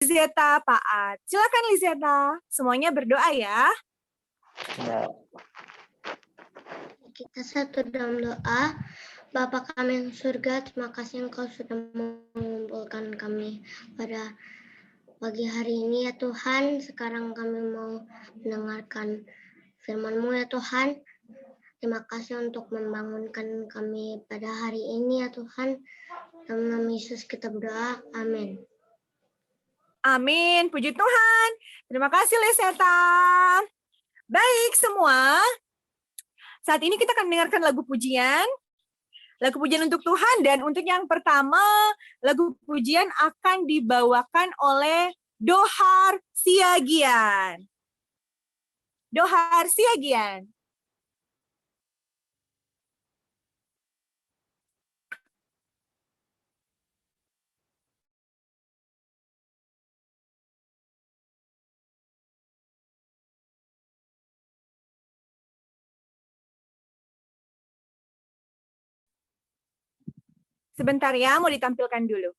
Lizeta, Paat. Silakan Lizeta, semuanya berdoa ya. Ya. Kita satu dalam doa. Bapa kami yang surga, terima kasih Engkau sudah mengumpulkan kami pada pagi hari ini ya Tuhan. Sekarang kami mau mendengarkan firman-Mu ya Tuhan. Terima kasih untuk membangunkan kami pada hari ini ya Tuhan. Dalam nama Yesus kita berdoa. Amin. Amin, puji Tuhan. Terima kasih Lizeta. Baik semua, saat ini kita akan mendengarkan lagu pujian. Lagu pujian untuk Tuhan, dan untuk yang pertama, lagu pujian akan dibawakan oleh Dohar Siagian. Dohar Siagian. Sebentar ya, mau ditampilkan dulu.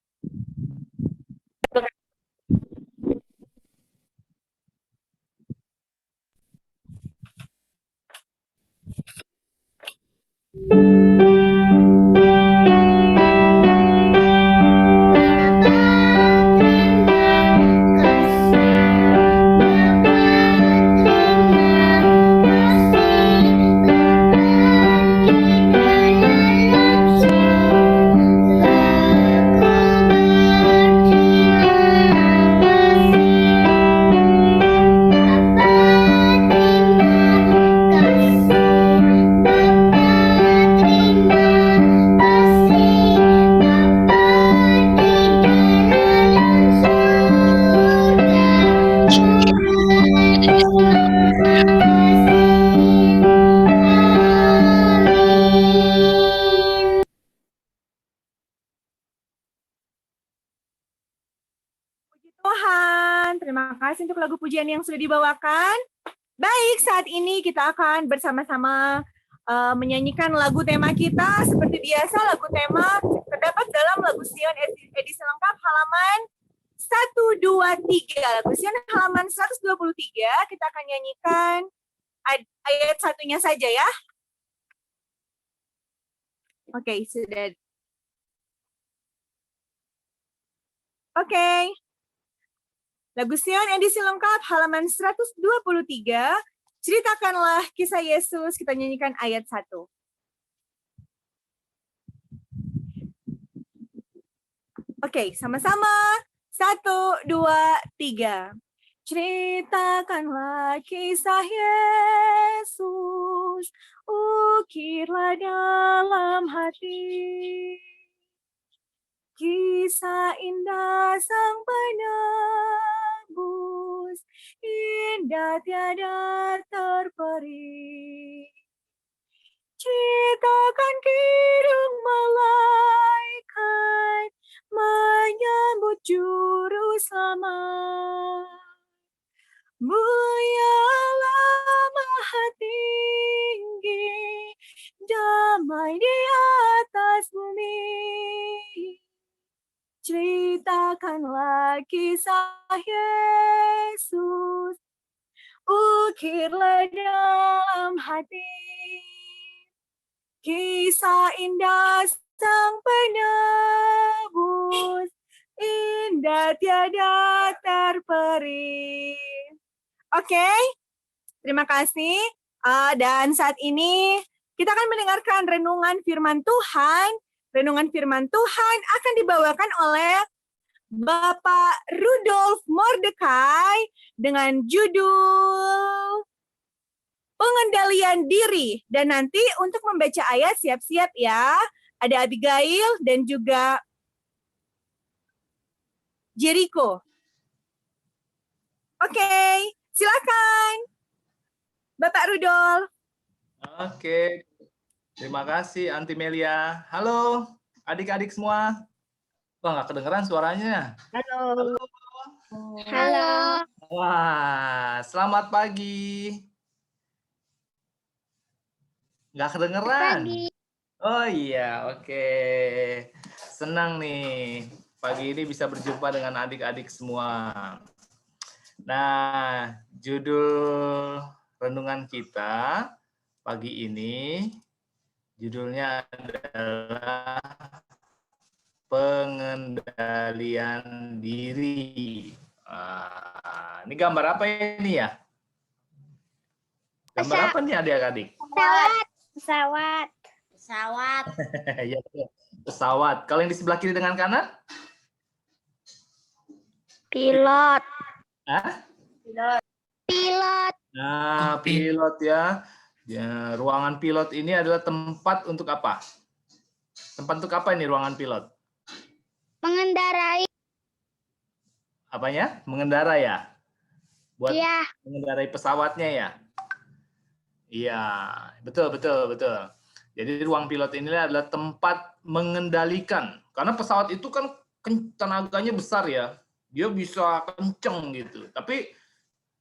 Tuhan, terima kasih untuk lagu pujian yang sudah dibawakan. Baik, saat ini kita akan bersama-sama menyanyikan lagu tema kita. Seperti biasa, lagu tema terdapat dalam lagu Sion edisi lengkap halaman 123. Lagu Sion halaman 123, kita akan nyanyikan ayat satunya saja ya. Oke, sudah. Oke. Lagu Sion edisi lengkap halaman 123, ceritakanlah kisah Yesus, kita nyanyikan ayat 1. Oke, sama-sama. 1, 2, 3. Ceritakanlah kisah Yesus, ukirlah dalam hati. Kisah indah sang penebus, indah tiada terperi. Ceritakan kidung malaikat menyambut juru selamat. Mulialah Maha Tinggi, damai di atas bumi. Ceritakanlah kisah Yesus, ukirlah dalam hati. Kisah indah sang penebus, indah tiada terperi. Oke, terima kasih. Dan saat ini kita akan mendengarkan renungan firman Tuhan. Renungan firman Tuhan akan dibawakan oleh Bapak Rudolf Mordekai dengan judul Pengendalian Diri. Dan nanti untuk membaca ayat siap-siap ya. Ada Abigail dan juga Jericho. Oke, silakan Bapak Rudolf. Oke. Terima kasih Anti Melia. Halo adik-adik semua. Wah, nggak kedengeran suaranya. Halo. Halo. Halo. Wah, selamat pagi. Nggak kedengeran. Pagi. Oh iya, oke. Senang nih. pagi ini bisa berjumpa dengan adik-adik semua. Nah, judul renungan kita pagi ini judulnya adalah pengendalian diri. Ini gambar apa ini ya? Gambar apa nih adik-adik? Pesawat. Ya, pesawat. Kalau yang di sebelah kiri dengan kanan? Pilot. Pilot. Nah, pilot ya. Ya, ruangan pilot ini adalah tempat untuk apa? Tempat untuk apa ini ruangan pilot? Mengendarai. Apanya? Mengendara ya? Buat Iya. mengendarai pesawatnya ya? Iya, betul. Jadi ruang pilot ini adalah tempat mengendalikan. Karena pesawat itu kan tenaganya besar ya. Dia bisa kenceng gitu. Tapi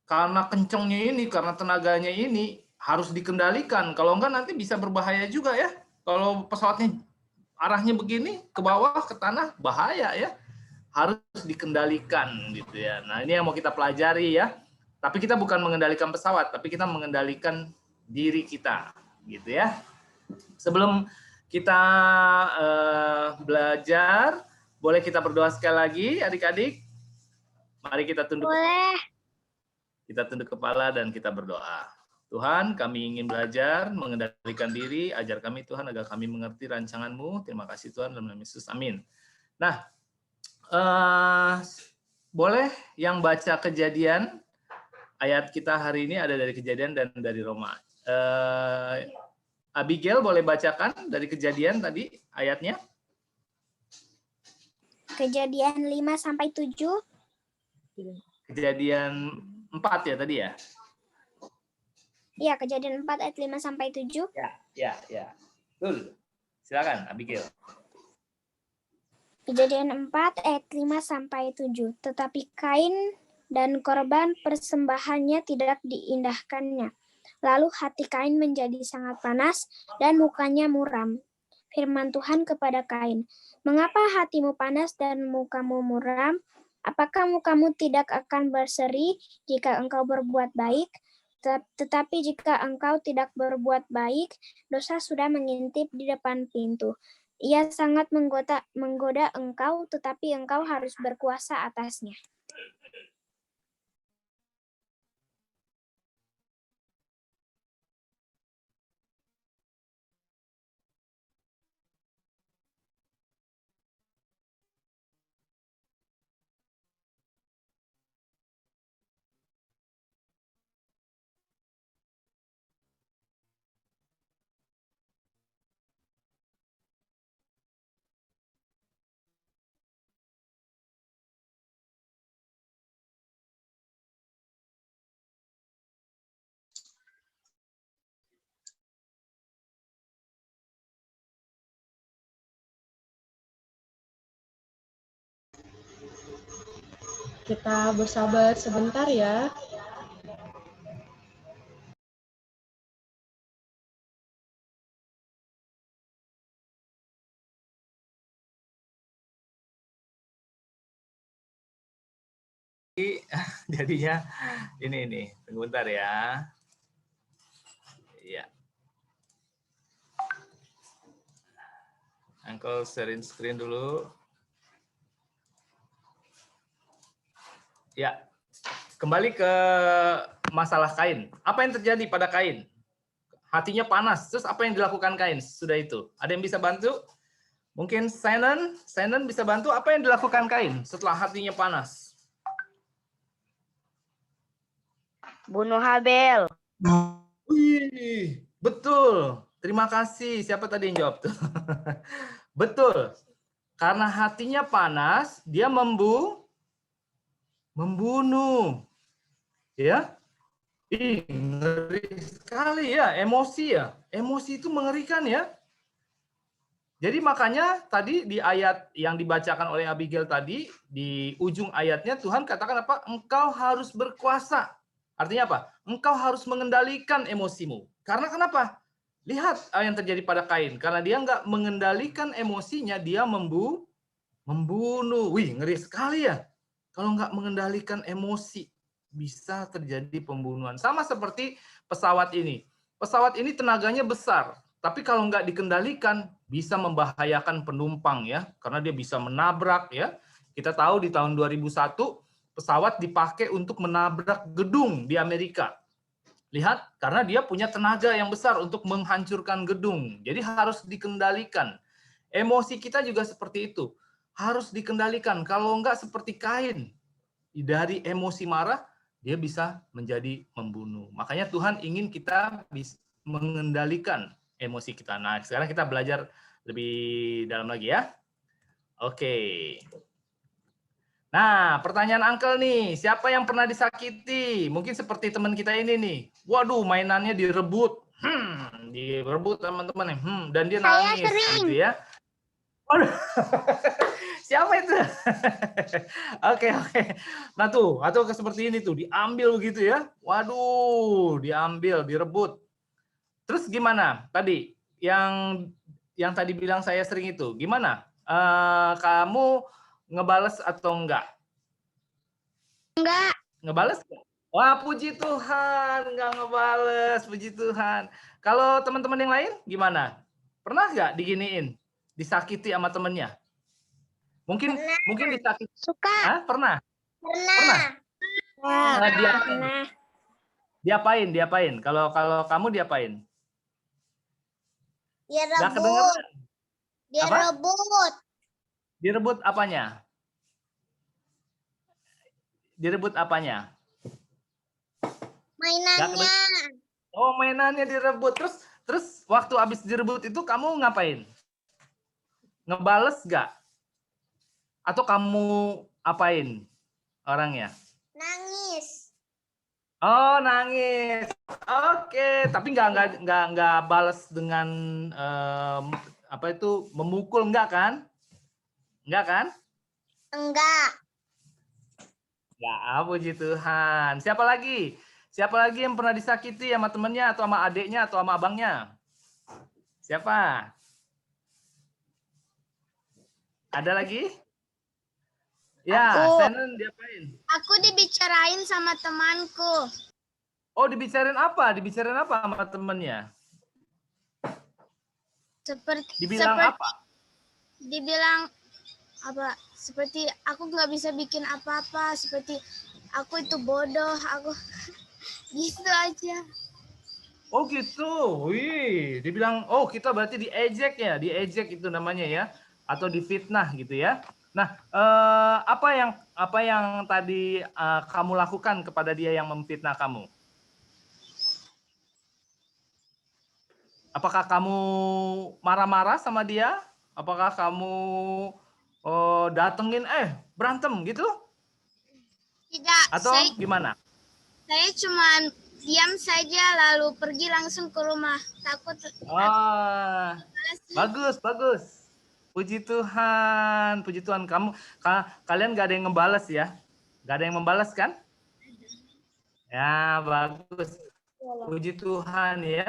karena kencengnya ini, karena tenaganya ini harus dikendalikan. Kalau enggak nanti bisa berbahaya juga ya. Kalau pesawatnya arahnya begini, ke bawah, ke tanah, bahaya ya. Harus dikendalikan gitu ya. Nah ini yang mau kita pelajari ya. Tapi kita bukan mengendalikan pesawat, tapi kita mengendalikan diri kita gitu ya. Sebelum kita belajar, boleh kita berdoa sekali lagi, adik-adik? Mari kita tunduk. Boleh. Kita tunduk kepala dan kita berdoa. Tuhan, kami ingin belajar mengendalikan diri, ajar kami Tuhan agar kami mengerti rancangan-Mu. Terima kasih Tuhan dalam nama Yesus. Amin. Nah, boleh yang baca Kejadian, ayat kita hari ini ada dari Kejadian dan dari Roma. Abigail boleh bacakan dari Kejadian tadi ayatnya? Kejadian 5-7. Kejadian 4 ya tadi ya? Iya, Kejadian 4 ayat 5-7. Ya. Betul. Silakan Abigail. Kejadian 4 ayat 5-7. Tetapi Kain dan korban persembahannya tidak diindahkannya. Lalu hati Kain menjadi sangat panas dan mukanya muram. Firman Tuhan kepada Kain, "Mengapa hatimu panas dan mukamu muram? Apakah mukamu tidak akan berseri jika engkau berbuat baik? Tetapi jika engkau tidak berbuat baik, dosa sudah mengintip di depan pintu. Ia sangat menggoda engkau, tetapi engkau harus berkuasa atasnya." Kita bersabar sebentar ya. Jadinya ini tunggu bentar ya. Iya. Uncle sharing screen dulu. Ya. Kembali ke masalah Kain. Apa yang terjadi pada Kain? Hatinya panas. Terus apa yang dilakukan Kain? Sudah itu. Ada yang bisa bantu? Mungkin Shannon bisa bantu. Apa yang dilakukan Kain setelah hatinya panas? Bunuh Habel. Wih, betul. Terima kasih. Siapa tadi yang jawab tuh? Betul. Karena hatinya panas, dia membunuh. Ya. Ih, ngeri sekali ya, emosi ya. Emosi itu mengerikan ya. Jadi makanya tadi di ayat yang dibacakan oleh Abigail tadi, di ujung ayatnya Tuhan katakan apa? Engkau harus berkuasa. Artinya apa? Engkau harus mengendalikan emosimu. Karena kenapa? Lihat yang terjadi pada Kain. Karena dia nggak mengendalikan emosinya, dia Membunuh. Wih, ngeri sekali ya. Kalau nggak mengendalikan emosi, bisa terjadi pembunuhan. Sama seperti pesawat ini. Pesawat ini tenaganya besar, tapi kalau nggak dikendalikan, bisa membahayakan penumpang ya, karena dia bisa menabrak ya. Kita tahu di tahun 2001, pesawat dipakai untuk menabrak gedung di Amerika. Lihat, karena dia punya tenaga yang besar untuk menghancurkan gedung. Jadi harus dikendalikan. Emosi kita juga seperti itu. Harus dikendalikan. Kalau enggak seperti Kain, dari emosi marah, dia bisa menjadi membunuh. Makanya Tuhan ingin kita bisa mengendalikan emosi kita. Nah, sekarang kita belajar lebih dalam lagi ya. Oke. Nah, pertanyaan Uncle nih, siapa yang pernah disakiti? Mungkin seperti teman kita ini nih. Waduh, mainannya direbut. Direbut teman-teman. Dan dia nangis gitu ya. Waduh. Siapa itu? Oke. Nah tuh, atau seperti ini tuh, diambil begitu ya. Waduh, diambil, direbut. Terus gimana? Tadi yang tadi bilang saya sering itu, gimana? Kamu ngebales atau enggak? Enggak. Ngebales? Wah, puji Tuhan, enggak ngebales, puji Tuhan. Kalau teman-teman yang lain gimana? Pernah nggak diginiin? Disakiti sama temennya? Mungkin disakiti. Suka. Hah? Pernah? Pernah. Diapain? Kalau kamu diapain? Dia Nggak rebut. kedengeran. Dia Apa? rebut. Direbut apanya? Direbut apanya? Mainannya. Oh, mainannya direbut. Terus waktu habis direbut itu kamu ngapain? Ngebales nggak? Atau kamu apain orangnya? Nangis. Oh, nangis. Oke, tapi nggak balas dengan apa itu memukul, enggak kan? Enggak kan? Enggak. Ya, puji Tuhan. Siapa lagi? Siapa lagi yang pernah disakiti sama temennya atau sama adiknya atau sama abangnya? Siapa? Ada lagi? Ya, Shannon diapain? Aku dibicarain sama temanku. Oh, dibicarain apa? Dibicarain apa sama temennya? Dibilang apa? Dibilang apa? Seperti aku nggak bisa bikin apa-apa. Seperti aku itu bodoh. Aku gitu aja. Oh gitu, wih, dibilang, oh kita berarti diejek ya, diejek itu namanya ya, atau difitnah gitu ya. Nah, apa yang tadi kamu lakukan kepada dia yang memfitnah kamu? Apakah kamu marah-marah sama dia? Apakah kamu datengin, berantem gitu? Tidak. Atau gimana? Saya cuma diam saja lalu pergi langsung ke rumah. Takut. Bagus. Puji Tuhan. Kalian gak ada yang ngebales ya? Gak ada yang membalas kan? Ya, bagus. Puji Tuhan ya.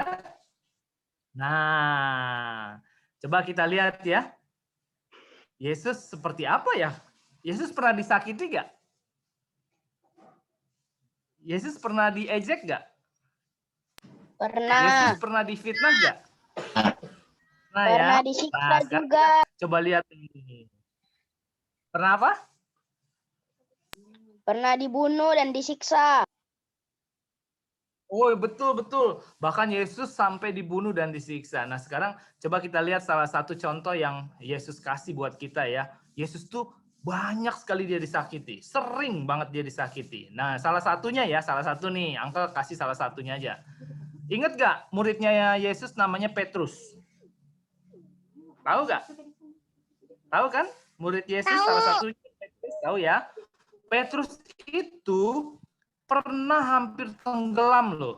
Nah, coba kita lihat ya. Yesus seperti apa ya? Yesus pernah disakiti gak? Yesus pernah diejek gak? Pernah. Yesus pernah difitnah gak? Nah, Pernah ya. disiksa juga. Coba lihat ini. Pernah apa? Pernah dibunuh dan disiksa. Oh, betul. Bahkan Yesus sampai dibunuh dan disiksa. Nah, sekarang coba kita lihat salah satu contoh yang Yesus kasih buat kita ya. Yesus tuh banyak sekali dia disakiti. Sering banget dia disakiti. Nah, salah satu nih. Uncle kasih salah satunya aja. Ingat gak muridnya Yesus namanya Petrus? Tahu gak? Tahu kan? Murid Yesus salah satunya Petrus, tahu ya? Petrus itu pernah hampir tenggelam loh.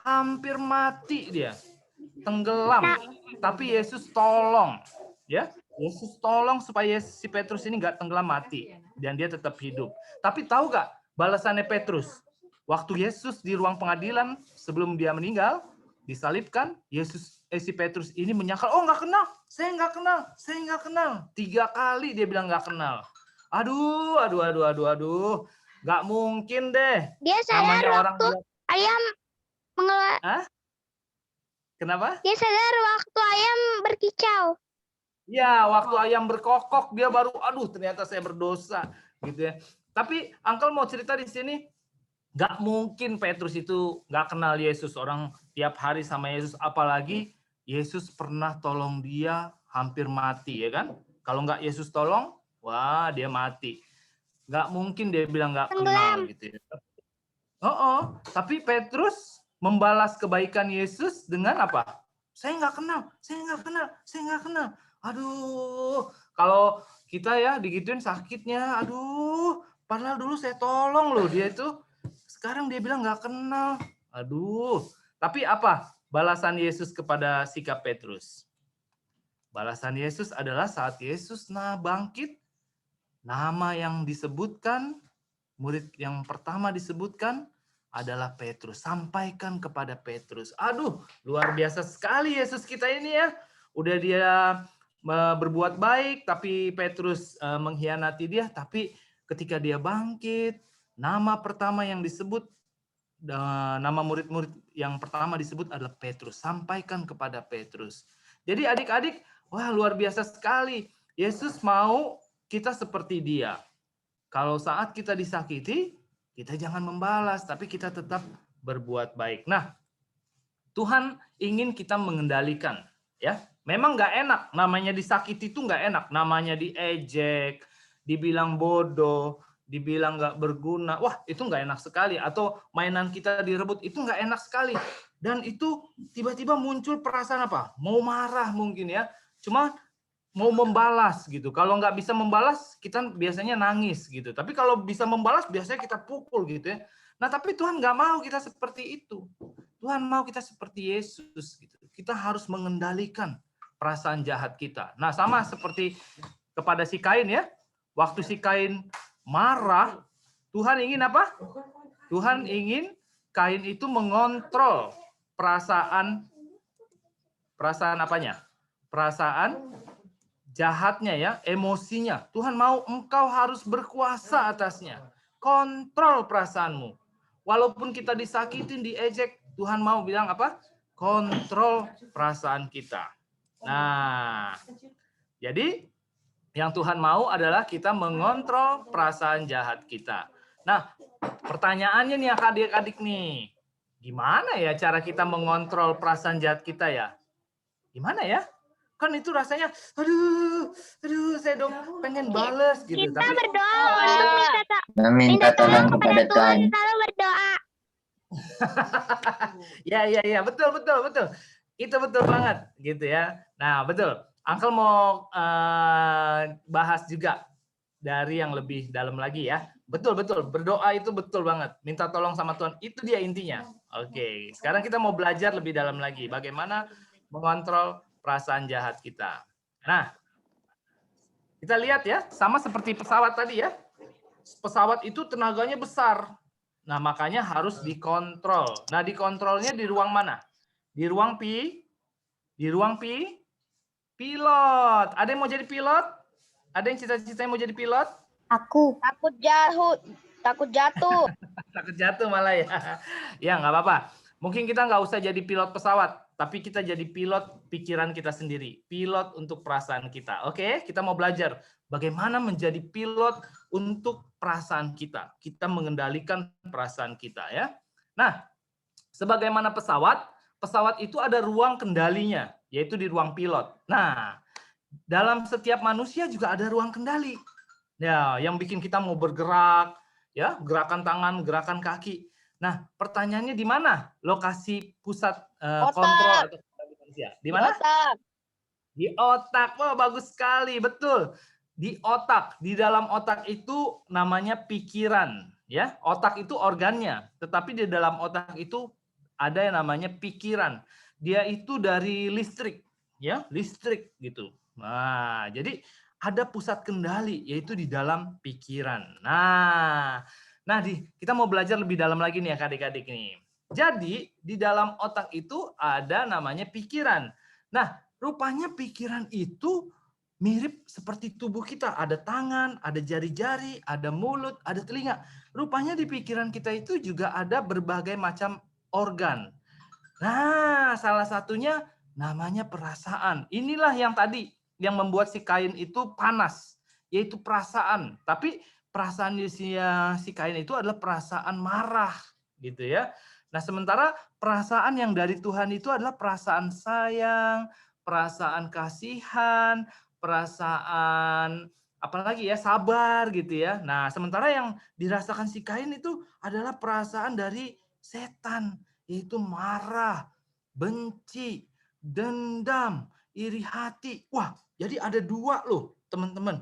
Hampir mati dia. Tenggelam. Tapi Yesus tolong. Ya, Yesus tolong supaya si Petrus ini nggak tenggelam mati. Dan dia tetap hidup. Tapi tahu gak balasannya Petrus? Waktu Yesus di ruang pengadilan sebelum dia meninggal, disalibkan, si Petrus ini menyangkal, oh nggak kenal, saya nggak kenal, saya nggak kenal. 3 kali dia bilang nggak kenal. Aduh, nggak mungkin deh. Dia Namanya sadar orang waktu ayam mengeluarkan. Hah? Kenapa? Dia sadar waktu ayam berkicau. Ya, waktu ayam berkokok dia baru, aduh ternyata saya berdosa, gitu ya. Tapi Uncle mau cerita di sini, nggak mungkin Petrus itu nggak kenal Yesus. Orang tiap hari sama Yesus, apalagi Yesus pernah tolong dia hampir mati, ya kan? Kalau nggak Yesus tolong, wah dia mati. Nggak mungkin dia bilang nggak kenal, gitu ya. Tapi Petrus membalas kebaikan Yesus dengan apa? Saya nggak kenal, saya nggak kenal, saya nggak kenal. Aduh, kalau kita ya digituin sakitnya, aduh, padahal dulu saya tolong loh dia itu. Sekarang dia bilang nggak kenal. Aduh, tapi apa balasan Yesus kepada sikap Petrus? Balasan Yesus adalah saat Yesus bangkit, nama yang disebutkan, murid yang pertama disebutkan adalah Petrus. Sampaikan kepada Petrus. Aduh, luar biasa sekali Yesus kita ini ya. Udah dia berbuat baik, tapi Petrus mengkhianati dia. Tapi ketika dia bangkit, nama pertama yang disebut, nama murid-murid yang pertama disebut adalah Petrus. Sampaikan kepada Petrus. Jadi adik-adik, wah luar biasa sekali. Yesus mau kita seperti dia. Kalau saat kita disakiti, kita jangan membalas, tapi kita tetap berbuat baik. Nah, Tuhan ingin kita mengendalikan, ya. Memang nggak enak, namanya disakiti itu nggak enak, namanya diejek, dibilang bodoh, dibilang nggak berguna, wah itu nggak enak sekali. Atau mainan kita direbut, itu nggak enak sekali. Dan itu tiba-tiba muncul perasaan apa? Mau marah mungkin ya, cuma mau membalas gitu. Kalau nggak bisa membalas, kita biasanya nangis gitu. Tapi kalau bisa membalas, biasanya kita pukul gitu ya. Nah, tapi Tuhan nggak mau kita seperti itu. Tuhan mau kita seperti Yesus gitu. Kita harus mengendalikan perasaan jahat kita. Nah, sama seperti kepada si Kain ya. Waktu si Kain marah, Tuhan ingin apa? Tuhan ingin Kain itu mengontrol perasaan apanya? Perasaan jahatnya ya, emosinya. Tuhan mau engkau harus berkuasa atasnya. Kontrol perasaanmu. Walaupun kita disakitin, diejek, Tuhan mau bilang apa? Kontrol perasaan kita. Nah, jadi yang Tuhan mau adalah kita mengontrol perasaan jahat kita. Nah, pertanyaannya nih adik-adik nih. Gimana ya cara kita mengontrol perasaan jahat kita ya? Gimana ya? Kan itu rasanya, aduh, saya dong pengen bales gitu. Kita Tapi berdoa untuk Meminta tolong kepada Tuhan. Lalu berdoa. ya, betul. Itu betul banget gitu ya. Nah, betul. Uncle mau bahas juga dari yang lebih dalam lagi ya. Betul. Berdoa itu betul banget. Minta tolong sama Tuhan. Itu dia intinya. Oke. Sekarang kita mau belajar lebih dalam lagi. Bagaimana mengontrol perasaan jahat kita. Nah, kita lihat ya. Sama seperti pesawat tadi ya. Pesawat itu tenaganya besar. Nah, makanya harus dikontrol. Nah, dikontrolnya di ruang mana? Di ruang pilot. Ada yang mau jadi pilot? Ada yang cita-citanya mau jadi pilot? Aku. Takut jatuh. Takut jatuh malah ya. Ya, nggak apa-apa. Mungkin kita nggak usah jadi pilot pesawat, tapi kita jadi pilot pikiran kita sendiri. Pilot untuk perasaan kita. Oke, kita mau belajar bagaimana menjadi pilot untuk perasaan kita. Kita mengendalikan perasaan kita ya. Nah, sebagaimana pesawat itu ada ruang kendalinya, yaitu di ruang pilot. Nah, dalam setiap manusia juga ada ruang kendali. Ya, yang bikin kita mau bergerak, ya, gerakan tangan, gerakan kaki. Nah, pertanyaannya di mana lokasi pusat kontrol atau kendali manusia? Di mana? Di otak. Wah, bagus sekali, betul. Di otak. Di dalam otak itu namanya pikiran, ya. Otak itu organnya, tetapi di dalam otak itu ada yang namanya pikiran. Dia itu dari listrik, ya, listrik gitu. Nah, jadi ada pusat kendali yaitu di dalam pikiran. Nah, kita mau belajar lebih dalam lagi nih ya adik-adik nih. Jadi di dalam otak itu ada namanya pikiran. Nah, rupanya pikiran itu mirip seperti tubuh kita. Ada tangan, ada jari-jari, ada mulut, ada telinga. Rupanya di pikiran kita itu juga ada berbagai macam organ. Nah, salah satunya namanya perasaan. Inilah yang tadi yang membuat si Kain itu panas, yaitu perasaan. Tapi perasaan si Kain itu adalah perasaan marah, gitu ya. Nah, sementara perasaan yang dari Tuhan itu adalah perasaan sayang, perasaan kasihan, perasaan apalagi ya, sabar gitu ya. Nah, sementara yang dirasakan si Kain itu adalah perasaan dari setan, yaitu marah, benci, dendam, iri hati. Wah, jadi ada dua loh, teman-teman.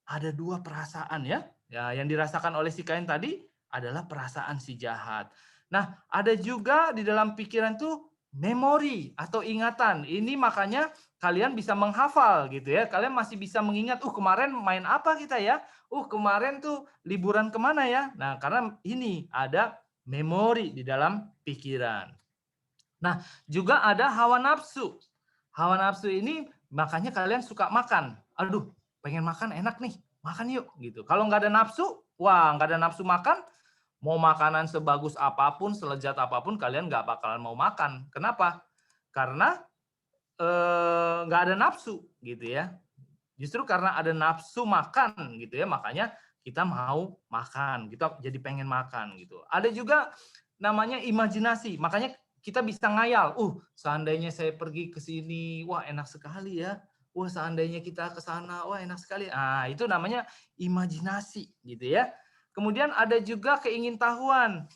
Ada dua perasaan ya. Ya, yang dirasakan oleh si Kain tadi adalah perasaan si jahat. Nah, ada juga di dalam pikiran tuh memori atau ingatan. Ini makanya kalian bisa menghafal gitu ya. Kalian masih bisa mengingat, kemarin main apa kita ya? Kemarin tuh liburan kemana ya? Nah, karena ini ada memori di dalam pikiran. Nah, juga ada hawa nafsu. Hawa nafsu ini makanya kalian suka makan. Aduh, pengen makan enak nih, makan yuk gitu. Kalau nggak ada nafsu, nggak ada nafsu makan, mau makanan sebagus apapun, selezat apapun, kalian nggak bakalan mau makan. Kenapa? Karena nggak ada nafsu gitu ya. Justru karena ada nafsu makan gitu ya, makanya kita mau makan, kita jadi pengen makan gitu. Ada juga namanya imajinasi, makanya kita bisa ngayal. Seandainya saya pergi ke sini, wah enak sekali ya. Wah seandainya kita ke sana, wah enak sekali. Ah, itu namanya imajinasi gitu ya. Kemudian ada juga keingintahuan.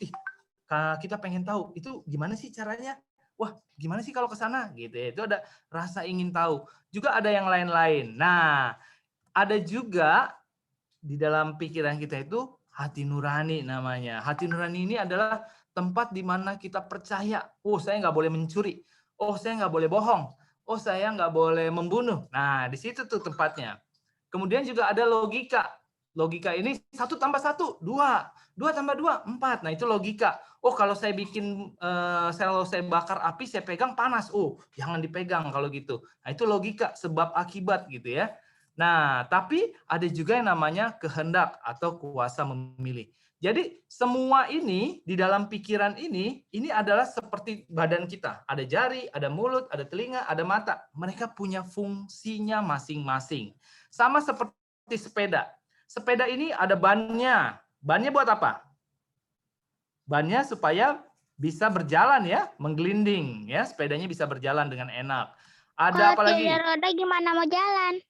Kita pengen tahu itu gimana sih caranya? Wah, gimana sih kalau ke sana gitu ya. Itu ada rasa ingin tahu. Juga ada yang lain-lain. Nah, ada juga di dalam pikiran kita itu hati nurani namanya. Hati nurani ini adalah tempat di mana kita percaya, saya nggak boleh mencuri, saya nggak boleh bohong, saya nggak boleh membunuh. Nah, di situ tuh tempatnya. Kemudian juga ada logika. Logika ini 1 tambah 1, 2. 2 tambah 2, 4. Nah, itu logika. Kalau saya bikin, kalau saya bakar api, saya pegang panas. Jangan dipegang kalau gitu. Nah, itu logika, sebab akibat gitu ya. Nah, tapi ada juga yang namanya kehendak atau kuasa memilih. Jadi semua ini di dalam pikiran ini adalah seperti badan kita. Ada jari, ada mulut, ada telinga, ada mata. Mereka punya fungsinya masing-masing. Sama seperti sepeda. Sepeda ini ada bannya. Bannya buat apa? Bannya supaya bisa berjalan ya, menggelinding ya, sepedanya bisa berjalan dengan enak. Ada apa lagi? Kalau tidak roda gimana mau jalan?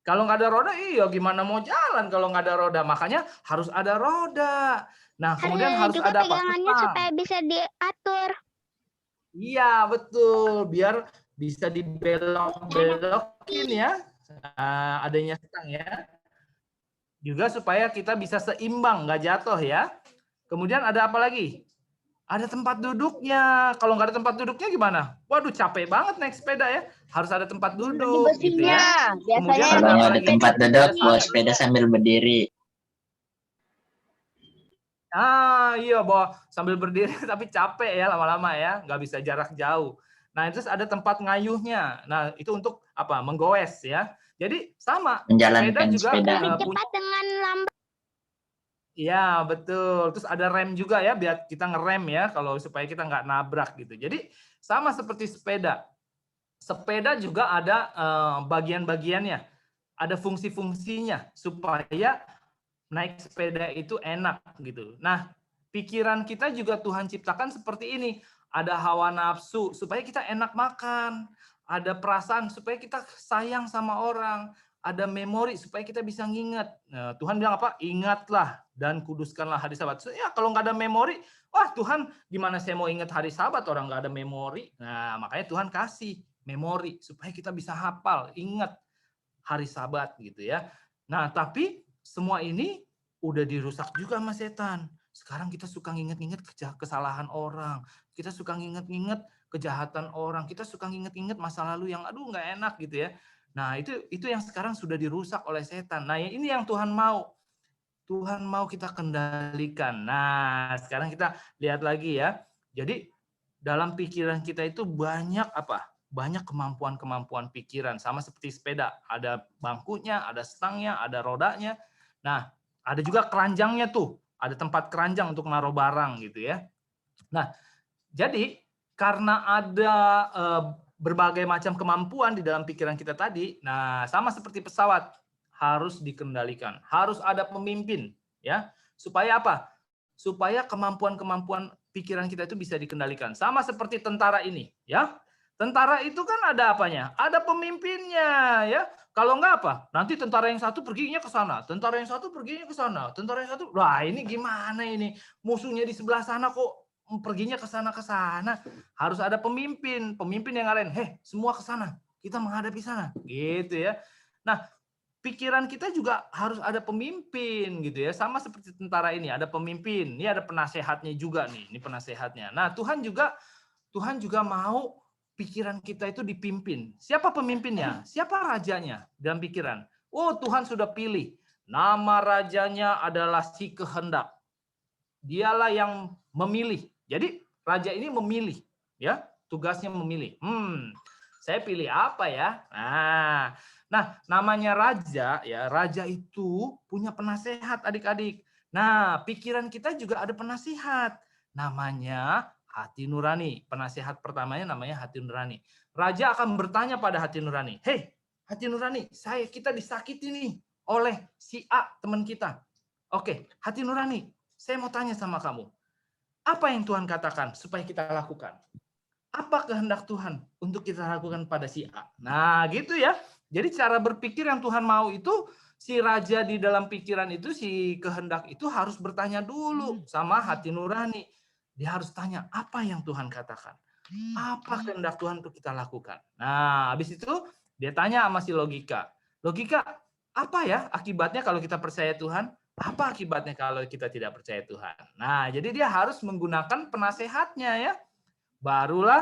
Kalau nggak ada roda, gimana mau jalan kalau nggak ada roda? Makanya harus ada roda. Nah, kemudian harus juga ada apa? pegangannya supaya bisa diatur. Iya, betul. Biar bisa dibelok-belokin ya. Adanya stang ya. Juga supaya kita bisa seimbang, nggak jatuh ya. Kemudian ada apa lagi? Ada tempat duduknya. Kalau nggak ada tempat duduknya gimana? Waduh, capek banget naik sepeda ya. Harus ada tempat duduk gitu ya. Biasanya Kalau nggak ada sepeda tempat duduk, bawa sepeda sambil berdiri. Iya, bawa sambil berdiri tapi capek ya lama-lama ya, nggak bisa jarak jauh. Nah, terus ada tempat ngayuhnya. Nah, itu untuk apa? Menggoes ya. Jadi sama, Menjalankan sepeda. Lebih cepat dengan lambat. Iya, betul. Terus ada rem juga ya, biar kita ngerem ya, kalau supaya kita nggak nabrak gitu. Jadi sama seperti sepeda. Sepeda juga ada bagian-bagiannya, ada fungsi-fungsinya supaya naik sepeda itu enak gitu. Nah, pikiran kita juga Tuhan ciptakan seperti ini. Ada hawa nafsu supaya kita enak makan, ada perasaan supaya kita sayang sama orang, ada memori supaya kita bisa nginget. Nah, Tuhan bilang apa? Ingatlah dan kuduskanlah hari Sabat. Ya, kalau nggak ada memori, Tuhan gimana saya mau ingat hari Sabat orang nggak ada memori? Nah, makanya Tuhan kasih memori supaya kita bisa hafal, ingat hari Sabat gitu ya. Nah, tapi semua ini udah dirusak juga sama setan. Sekarang kita suka nginget-nginget kesalahan orang. Kita suka nginget-nginget kejahatan orang. Kita suka nginget-nginget masa lalu yang aduh nggak enak gitu ya. Nah, itu yang sekarang sudah dirusak oleh setan. Nah, ini yang Tuhan mau. Tuhan mau kita kendalikan. Nah, sekarang kita lihat lagi ya. Jadi dalam pikiran kita itu banyak apa? Banyak kemampuan-kemampuan pikiran. Sama seperti sepeda. Ada bangkunya, ada stangnya, ada rodanya. Nah, ada juga keranjangnya tuh. Ada tempat keranjang untuk naruh barang gitu ya. Nah, jadi karena ada berbagai macam kemampuan di dalam pikiran kita tadi, nah sama seperti pesawat, harus dikendalikan, harus ada pemimpin, ya. Supaya apa? Supaya kemampuan-kemampuan pikiran kita itu bisa dikendalikan. Sama seperti tentara ini, ya. Tentara itu kan ada apanya? Ada pemimpinnya, ya. Kalau enggak apa? Nanti tentara yang satu perginya ke sana, tentara yang satu perginya ke sana, tentara yang satu, wah ini gimana ini? Musuhnya di sebelah sana kok perginya ke sana. Harus ada pemimpin yang ngarahin, semua ke sana, kita menghadapi sana, gitu ya. Nah, pikiran kita juga harus ada pemimpin gitu ya, sama seperti tentara ini ada pemimpin, ini ada penasehatnya juga nih, ini penasehatnya. Nah, Tuhan juga mau pikiran kita itu dipimpin. Siapa pemimpinnya? Siapa rajanya dalam pikiran? Oh, Tuhan sudah pilih. Nama rajanya adalah si kehendak. Dialah yang memilih. Jadi raja ini memilih, ya, tugasnya memilih. Saya pilih apa ya? Nah, namanya raja, ya, raja itu punya penasehat adik-adik. Nah, pikiran kita juga ada penasihat. Namanya hati nurani. Penasehat pertamanya namanya hati nurani. Raja akan bertanya pada hati nurani, hati nurani, kita disakiti nih oleh si A, teman kita. Oke, hati nurani, saya mau tanya sama kamu. Apa yang Tuhan katakan supaya kita lakukan? Apa kehendak Tuhan untuk kita lakukan pada si A? Nah, gitu ya. Jadi cara berpikir yang Tuhan mau itu, si raja di dalam pikiran itu, si kehendak itu harus bertanya dulu sama hati nurani. Dia harus tanya, apa yang Tuhan katakan? Apa kehendak Tuhan untuk kita lakukan? Nah, habis itu dia tanya sama si logika. Logika, apa ya akibatnya kalau kita percaya Tuhan? Apa akibatnya kalau kita tidak percaya Tuhan? Nah, jadi dia harus menggunakan penasehatnya ya. Barulah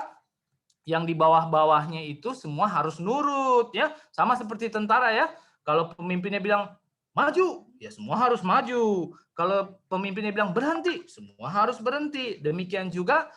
yang di bawah-bawahnya itu semua harus nurut ya. Sama seperti tentara ya. Kalau pemimpinnya bilang maju, ya semua harus maju. Kalau pemimpinnya bilang berhenti, semua harus berhenti. Demikian juga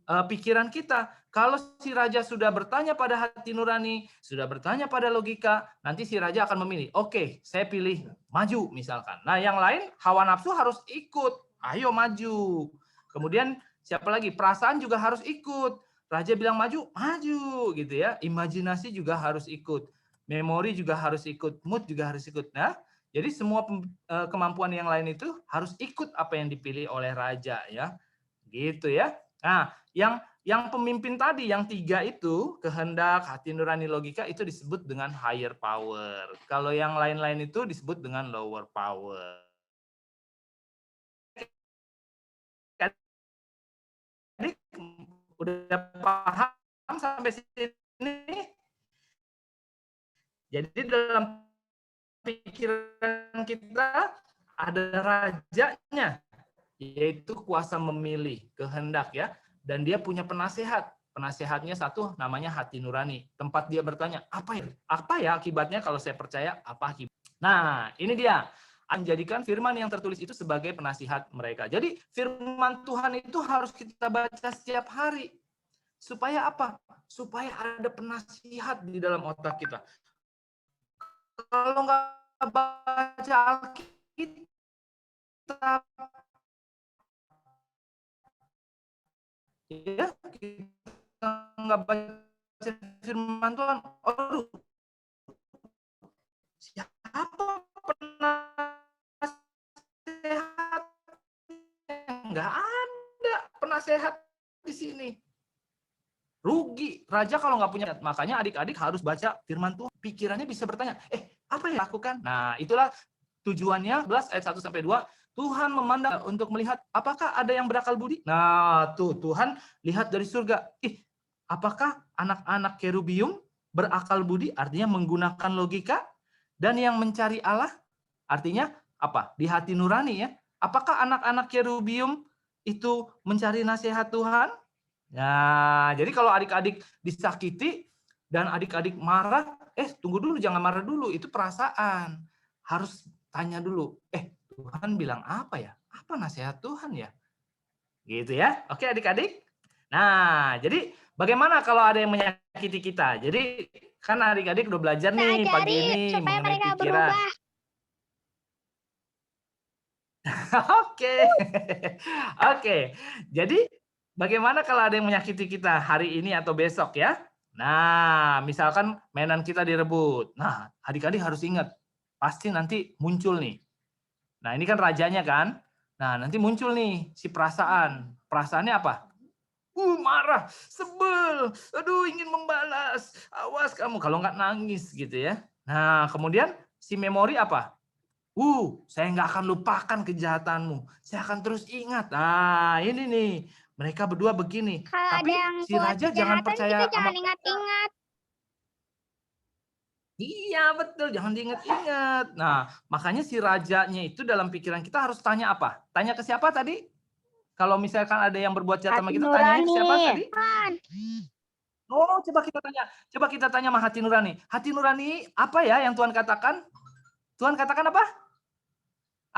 pikiran kita. Kalau si raja sudah bertanya pada hati nurani, sudah bertanya pada logika, nanti si raja akan memilih. Oke, saya pilih maju misalkan. Nah, yang lain hawa nafsu harus ikut. Ayo maju. Kemudian siapa lagi? Perasaan juga harus ikut. Raja bilang maju, maju gitu ya. Imajinasi juga harus ikut. Memori juga harus ikut. Mood juga harus ikut. Nah, jadi semua kemampuan yang lain itu harus ikut apa yang dipilih oleh raja ya. Gitu ya. Nah, yang pemimpin tadi, yang 3 itu, kehendak, hati nurani, logika, itu disebut dengan higher power. Kalau yang lain-lain itu disebut dengan lower power. Jadi, udah paham sampai sini? Jadi dalam pikiran kita ada rajanya, yaitu kuasa memilih, kehendak ya. Dan dia punya penasehat. Penasehatnya satu namanya hati nurani. Tempat dia bertanya, apa ya akibatnya kalau saya percaya, apa akibat? Nah, ini dia. Menjadikan firman yang tertulis itu sebagai penasihat mereka. Jadi firman Tuhan itu harus kita baca setiap hari. Supaya apa? Supaya ada penasihat di dalam otak kita. Kalau nggak baca Alkitab, ya kita nggak baca firman Tuhan, aduh, siapa penasehat? Nggak ada penasehat di sini. Rugi raja kalau nggak punya. Makanya adik-adik harus baca firman Tuhan. Pikirannya bisa bertanya, apa yang lakukan? Nah, itulah tujuannya 11 ayat 1 sampai 2. Tuhan memandang untuk melihat apakah ada yang berakal budi. Nah, Tuhan lihat dari surga. Apakah anak-anak kerubium berakal budi? Artinya menggunakan logika. Dan yang mencari Allah, artinya apa? Di hati nurani ya. Apakah anak-anak kerubium itu mencari nasihat Tuhan? Nah, jadi kalau adik-adik disakiti dan adik-adik marah, tunggu dulu, jangan marah dulu. Itu perasaan. Harus tanya dulu, Tuhan bilang apa ya? Apa nasihat Tuhan ya? Gitu ya. Oke adik-adik. Nah, jadi bagaimana kalau ada yang menyakiti kita? Jadi kan adik-adik udah belajar nih pagi ini supaya mengenai mereka pikiran. berubah. Oke. Oke. Jadi bagaimana kalau ada yang menyakiti kita hari ini atau besok ya? Nah, misalkan mainan kita direbut. Nah, adik-adik harus ingat, pasti nanti muncul nih. Nah, ini kan rajanya kan? Nah, nanti muncul nih si perasaan. Perasaannya apa? Marah, sebel, aduh ingin membalas. Awas kamu kalau nggak nangis gitu ya. Nah, kemudian si memori apa? Saya nggak akan lupakan kejahatanmu. Saya akan terus ingat. Nah, ini nih. Mereka berdua begini. Kalau Tapi ada yang si buat raja jangan kejahatan, percaya kita sama jangan mereka. ingat-ingat. Iya, betul. Jangan diingat-ingat. Nah, makanya si rajanya itu dalam pikiran kita harus tanya apa? Tanya ke siapa tadi? Kalau misalkan ada yang berbuat jahat sama Hati kita, tanyanya ke siapa nurani. tadi? Oh, coba kita tanya sama hati nurani. Hati nurani apa ya yang Tuhan katakan? Tuhan katakan apa?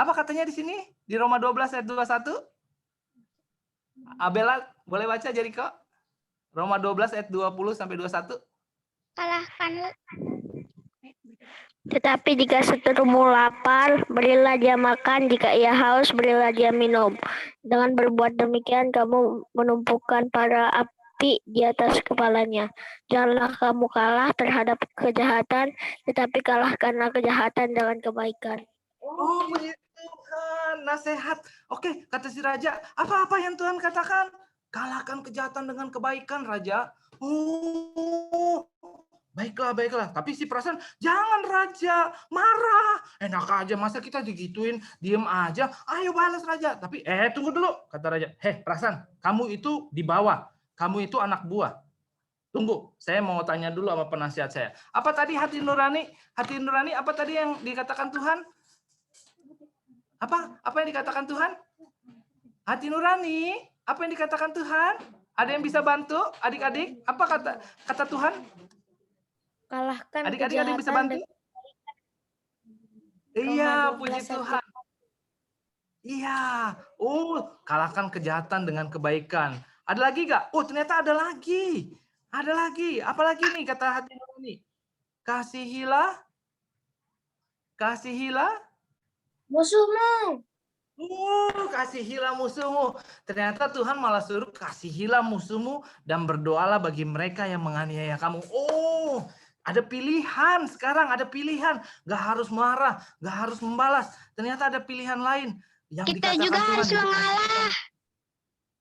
Apa katanya di sini? Di Roma 12 ayat 21? Abela, boleh baca Jericho? Roma 12 ayat 20 sampai 21. Kalahkan. Tetapi jika seterumu lapar, berilah dia makan. Jika ia haus, berilah dia minum. Dengan berbuat demikian, kamu menumpukan para api di atas kepalanya. Janganlah kamu kalah terhadap kejahatan, tetapi kalahkanlah kejahatan dengan kebaikan. Oh, puji Tuhan, nasihat. Oke, kata si raja, apa-apa yang Tuhan katakan? Kalahkan kejahatan dengan kebaikan, raja. Oh, baiklah. Tapi si perasaan, jangan raja, marah. Enak aja, masa kita digituin, diem aja. Ayo balas raja. Tapi, tunggu dulu, kata raja. Perasaan, kamu itu di bawah. Kamu itu anak buah. Tunggu, saya mau tanya dulu sama penasihat saya. Apa tadi hati nurani? Hati nurani apa tadi yang dikatakan Tuhan? Apa yang dikatakan Tuhan? Hati nurani, apa yang dikatakan Tuhan? Ada yang bisa bantu adik-adik? Apa kata Tuhan? Kalahkan Adik-adik ada yang bisa bantu? Iya, puji Tuhan. Iya. Kalahkan kejahatan dengan kebaikan. Ada lagi nggak? Ternyata ada lagi. Ada lagi. Apa lagi nih kata hati nurani? Kasihilah Musuhmu. Kasihilah musuhmu. Ternyata Tuhan malah suruh kasihilah musuhmu dan berdoalah bagi mereka yang menganiaya kamu. Ada pilihan sekarang, ada pilihan. Gak harus marah, gak harus membalas. Ternyata ada pilihan lain. Yang Kita dikatakan juga Tuhan harus mengalah.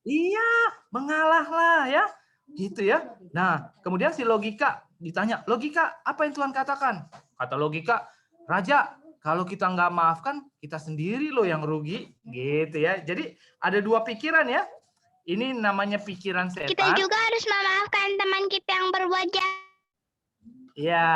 Iya, mengalahlah ya. Gitu ya. Nah, kemudian si logika ditanya, logika apa yang Tuhan katakan? Kata logika, raja, kalau kita nggak maafkan, kita sendiri loh yang rugi, gitu ya. Jadi ada dua pikiran ya. Ini namanya pikiran setan. Kita juga harus memaafkan teman kita yang berbuat jahat. Ya,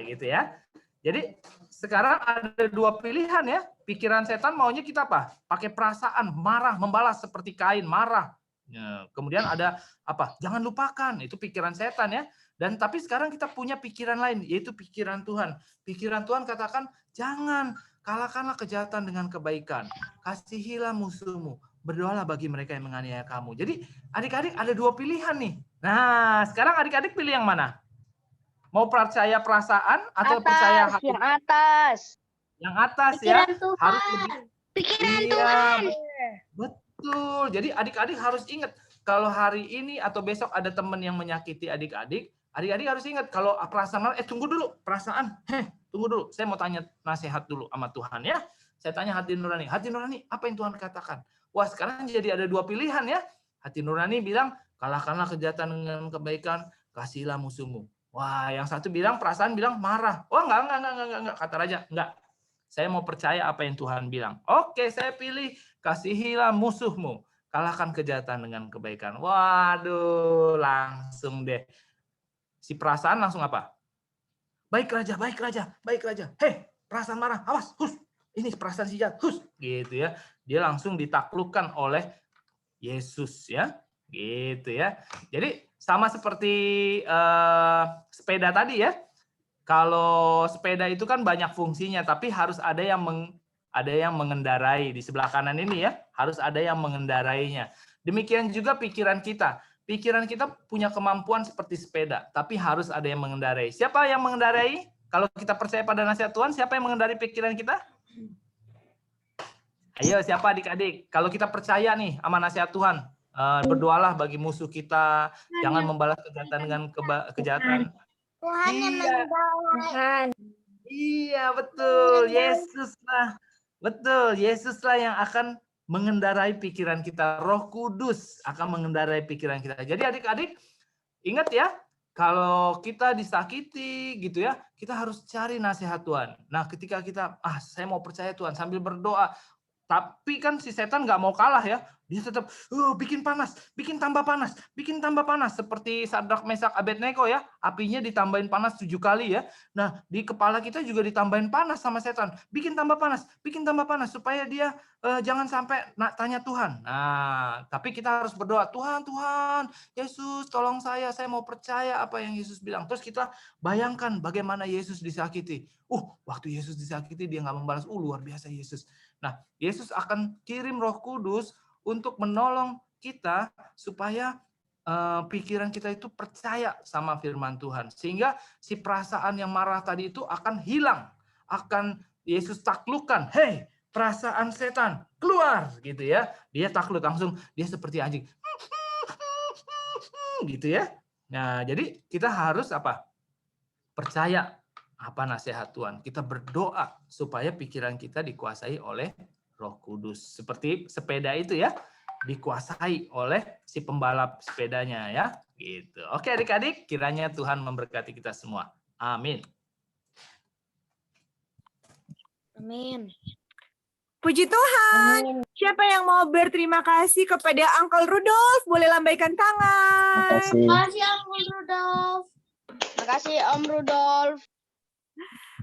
gitu ya. Jadi sekarang ada dua pilihan ya. Pikiran setan maunya kita apa? Pakai perasaan, marah, membalas seperti Kain, marah. Ya, kemudian ada apa? Jangan lupakan, itu pikiran setan ya. Dan tapi sekarang kita punya pikiran lain, yaitu pikiran Tuhan. Pikiran Tuhan katakan, jangan, kalahkanlah kejahatan dengan kebaikan. Kasihilah musuhmu. Berdoalah bagi mereka yang menganiaya kamu. Jadi adik-adik ada dua pilihan nih. Nah, sekarang adik-adik pilih yang mana? Mau percaya perasaan atau percaya hati? Yang atas. Yang atas Pikiran ya. Tuhan. Harus lebih. Pikiran Iya, Tuhan. betul. Jadi adik-adik harus ingat. Kalau hari ini atau besok ada teman yang menyakiti adik-adik, adik-adik harus ingat kalau perasaan, tunggu dulu, perasaan, tunggu dulu, saya mau tanya nasihat dulu sama Tuhan ya. Saya tanya hati nurani, apa yang Tuhan katakan? Wah, sekarang jadi ada dua pilihan ya. Hati nurani bilang, kalahkanlah kejahatan dengan kebaikan, kasihlah musuhmu. Wah, yang satu bilang, perasaan bilang marah. Wah, enggak, kata raja, enggak. Saya mau percaya apa yang Tuhan bilang. Oke, saya pilih, kasihilah musuhmu. Kalahkan kejahatan dengan kebaikan. Waduh, langsung deh. Si perasaan langsung apa? Baik raja. Perasaan marah, awas, hus. Ini perasaan si jahat, hus. Gitu ya. Dia langsung ditaklukkan oleh Yesus ya. Gitu ya. Jadi sama seperti sepeda tadi ya. Kalau sepeda itu kan banyak fungsinya, tapi harus ada yang ada yang mengendarai. Di sebelah kanan ini ya, harus ada yang mengendarainya. Demikian juga pikiran kita. Pikiran kita punya kemampuan seperti sepeda, tapi harus ada yang mengendarai. Siapa yang mengendarai? Kalau kita percaya pada nasihat Tuhan, siapa yang mengendarai pikiran kita? Ayo, siapa adik-adik? Kalau kita percaya nih sama nasihat Tuhan, berdoalah bagi musuh kita, jangan membalas kejahatan dengan kejahatan. Tuhan yang mengendarai. Iya, betul. Yesus lah. Betul, Yesus lah yang akan mengendarai pikiran kita. Roh Kudus akan mengendarai pikiran kita. Jadi adik-adik, ingat ya, kalau kita disakiti gitu ya, kita harus cari nasihat Tuhan. Nah, ketika kita, saya mau percaya Tuhan sambil berdoa, tapi kan si setan nggak mau kalah ya. Dia tetap bikin panas, bikin tambah panas, bikin tambah panas. Seperti Sadrak, Mesak, Abednego ya. Apinya ditambahin panas 7 kali ya. Nah, di kepala kita juga ditambahin panas sama setan. Bikin tambah panas, bikin tambah panas. Supaya dia jangan sampai tanya Tuhan. Nah, tapi kita harus berdoa. Tuhan, Tuhan, Yesus tolong saya mau percaya apa yang Yesus bilang. Terus kita bayangkan bagaimana Yesus disakiti. Waktu Yesus disakiti dia nggak membalas. Luar biasa Yesus. Nah, Yesus akan kirim Roh Kudus untuk menolong kita supaya pikiran kita itu percaya sama firman Tuhan. Sehingga si perasaan yang marah tadi itu akan hilang. Akan Yesus taklukkan. Hei, perasaan setan, keluar gitu ya. Dia takluk langsung, dia seperti anjing. Gitu ya. Nah, jadi kita harus apa? Percaya apa nasihat Tuhan. Kita berdoa supaya pikiran kita dikuasai oleh Roh Kudus. Seperti sepeda itu ya, dikuasai oleh si pembalap sepedanya ya. Gitu. Oke adik-adik, kiranya Tuhan memberkati kita semua. Amin. Amin. Puji Tuhan. Siapa yang mau berterima kasih kepada Uncle Rudolf? Boleh lambaikan tangan. Terima kasih. Uncle Rudolf. Makasih Om Rudolf.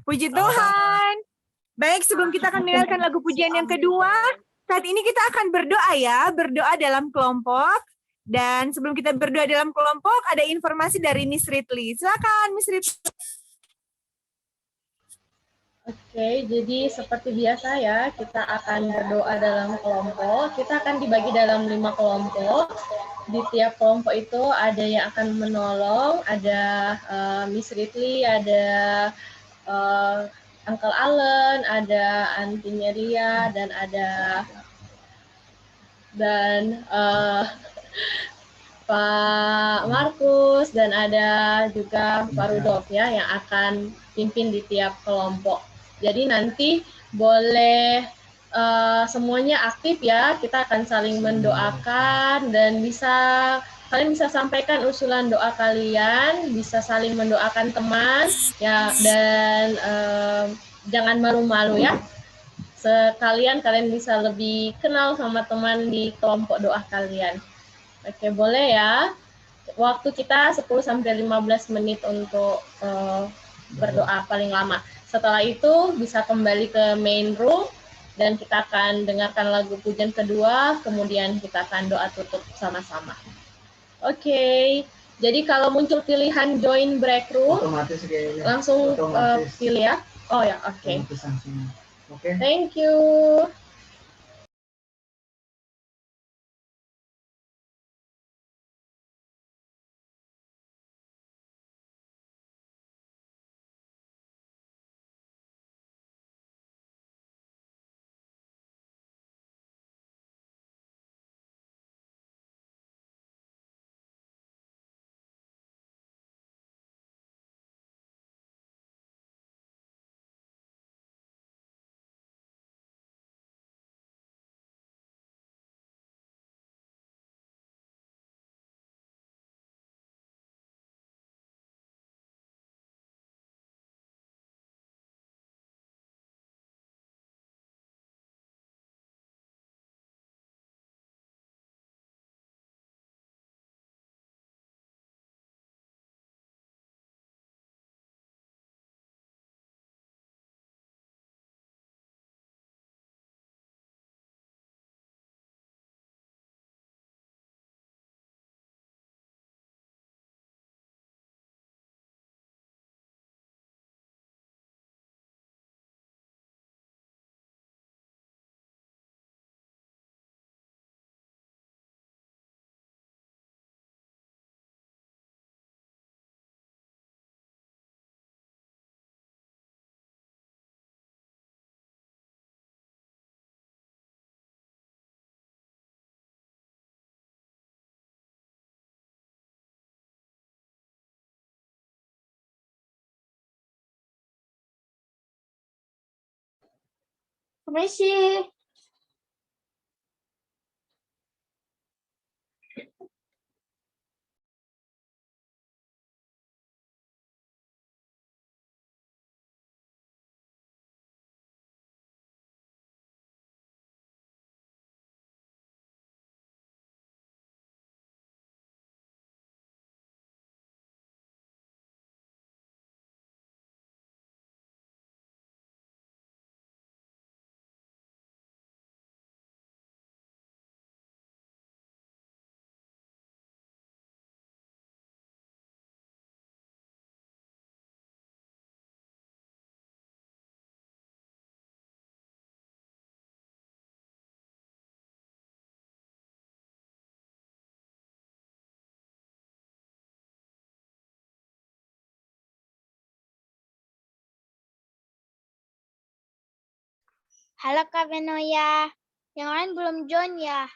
Puji Sama-sama. Tuhan. Baik, sebelum kita akan mendengarkan lagu pujian yang kedua, saat ini kita akan berdoa ya, berdoa dalam kelompok. Dan sebelum kita berdoa dalam kelompok, ada informasi dari Miss Ridley. Silakan Miss Ridley. Oke, jadi seperti biasa ya, kita akan berdoa dalam kelompok. Kita akan dibagi dalam 5 kelompok. Di tiap kelompok itu ada yang akan menolong, ada Miss Ridley, ada Uncle Allen, ada Auntie Melia, dan Pak Markus, dan ada juga Pak Rudolf ya yang akan pimpin di tiap kelompok. Jadi nanti boleh semuanya aktif ya, kita akan saling mendoakan dan kalian bisa sampaikan usulan doa kalian, bisa saling mendoakan teman ya, dan jangan malu-malu ya. Sekalian kalian bisa lebih kenal sama teman di kelompok doa kalian. Oke, boleh ya. Waktu kita 10-15 menit untuk berdoa paling lama. Setelah itu bisa kembali ke main room dan kita akan dengarkan lagu pujian kedua, kemudian kita akan doa tutup sama-sama. Oke. Jadi kalau muncul pilihan join break room, langsung pilih ya. Oh ya, oke. Thank you. Permisi. Halo Kak Benoya. Yang lain belum join ya?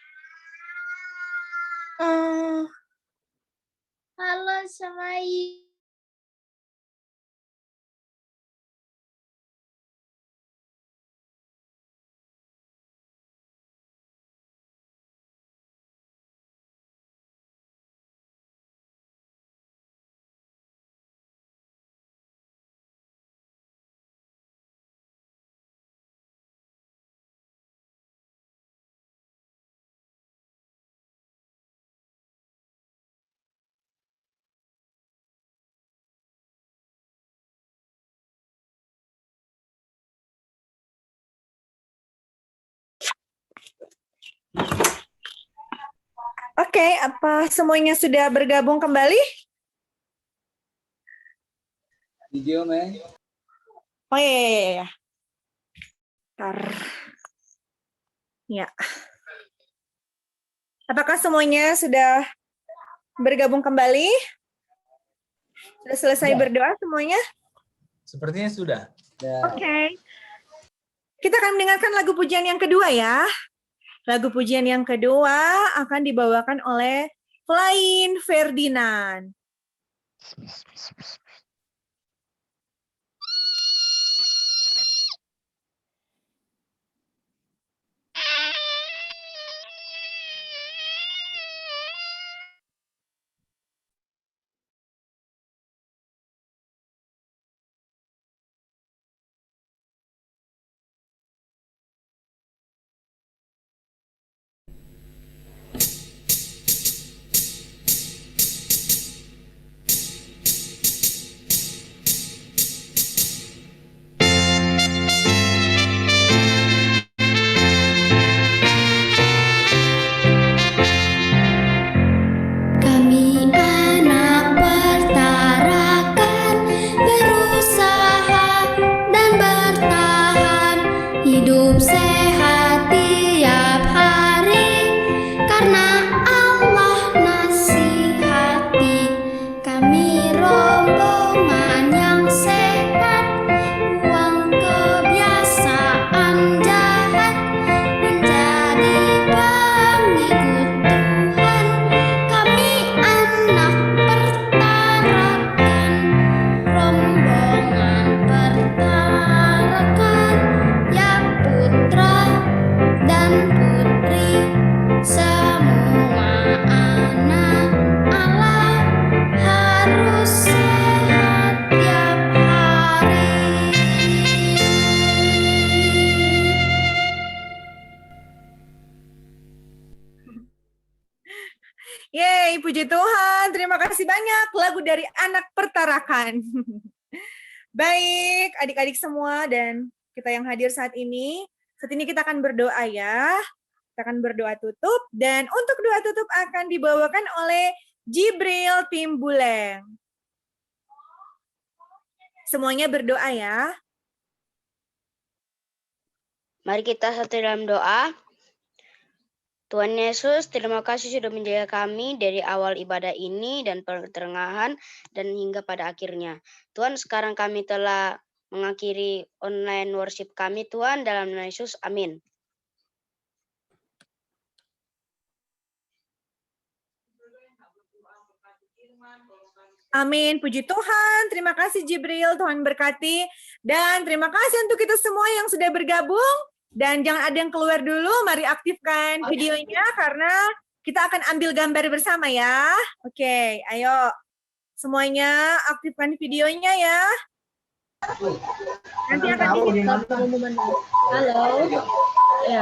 Halo Semai. Oke, apa semuanya sudah bergabung kembali? Video, Mei. Oh iya. Bentar. Ya. Apakah semuanya sudah bergabung kembali? Sudah selesai Sudah. berdoa semuanya? Sepertinya sudah. Oke. Kita akan mendengarkan lagu pujian yang kedua ya. Lagu pujian yang kedua akan dibawakan oleh Flying Ferdinand. Kami anak pertarakan, berusaha dan bertahan, hidup sehat tiap hari, karena Allah nasihati. Kami rombongan yang sehat, buang kebiasaan jahat, menjadi pengikut Tuhan. Kami anak pertarakan, rombongan pertarakan, ya putra dan putri, semua anak Allah harus sehat tiap hari. Yeay, puji Tuhan. Terima kasih banyak lagu dari Anak Pertarakan. Baik, adik-adik semua dan kita yang hadir saat ini. Saat ini kita akan berdoa ya. Kita akan berdoa tutup dan untuk doa tutup akan dibawakan oleh Jibril Timbuleng. Semuanya berdoa ya. Mari kita satu dalam doa. Tuhan Yesus, terima kasih sudah menjaga kami dari awal ibadah ini dan pertengahan dan hingga pada akhirnya. Tuhan, sekarang kami telah mengakhiri online worship kami, Tuhan, dalam nama Yesus. Amin. Amin, puji Tuhan. Terima kasih Jibril, Tuhan berkati. Dan terima kasih untuk kita semua yang sudah bergabung. Dan jangan ada yang keluar dulu, mari aktifkan videonya karena kita akan ambil gambar bersama ya. Oke, ayo. Semuanya aktifkan videonya ya. Nanti akan Pengumuman dulu. Halo. Ya,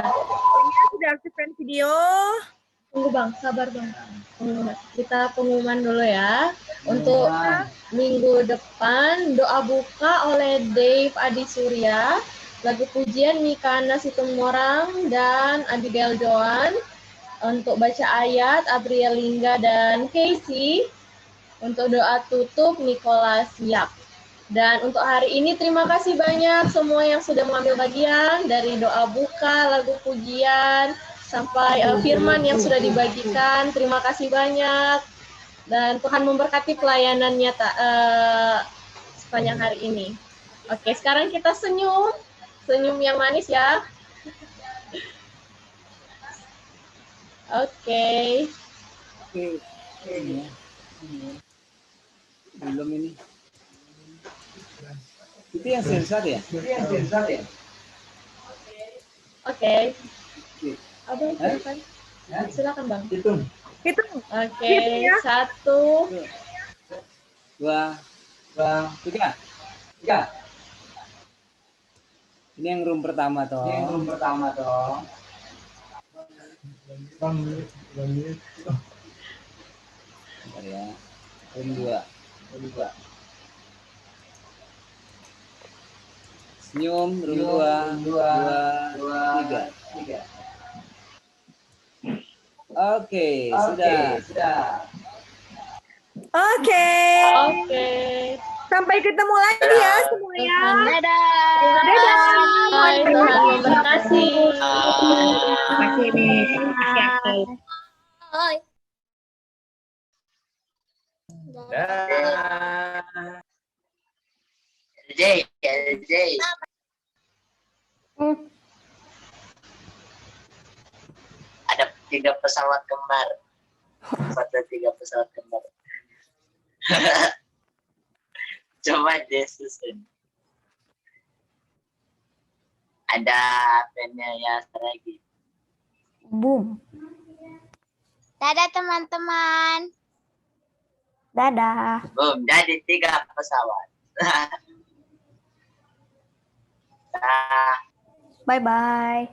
sudah aktifkan video. tunggu Bang, sabar Bang. Kita pengumuman dulu ya. Untuk minggu depan doa buka oleh Dave Adi Surya, lagu pujian Mikana Situmorang dan Abigail Joan. Untuk baca ayat Abriel Lingga dan Casey. Untuk doa tutup Nicholas Yap. Dan untuk hari ini terima kasih banyak semua yang sudah mengambil bagian dari doa buka, lagu pujian, sampai firman yang sudah dibagikan. Terima kasih banyak. Dan Tuhan memberkati pelayanannya sepanjang hari ini. Oke, sekarang kita senyum. Senyum yang manis ya. Oke. Belum ini. Itu yang sensat ya? Oke. Abang silakan. Silakan Bang. Hitung. Oke, 1, 2, 3. Ini yang room pertama toh. Bentar ya. Room 2. Senyum, room 2, 3. Oke, sudah. Oke. Sampai ketemu lagi ya semuanya. Dadah. Bye. Tuhan memberkati. LJ. Ada 3 pesawat kembar. Ada 3 pesawat kembar. Coba disusun. Ada pennya ya lagi. Boom. Dadah teman-teman. Dadah. Boom, jadi 3 pesawat. Bye-bye.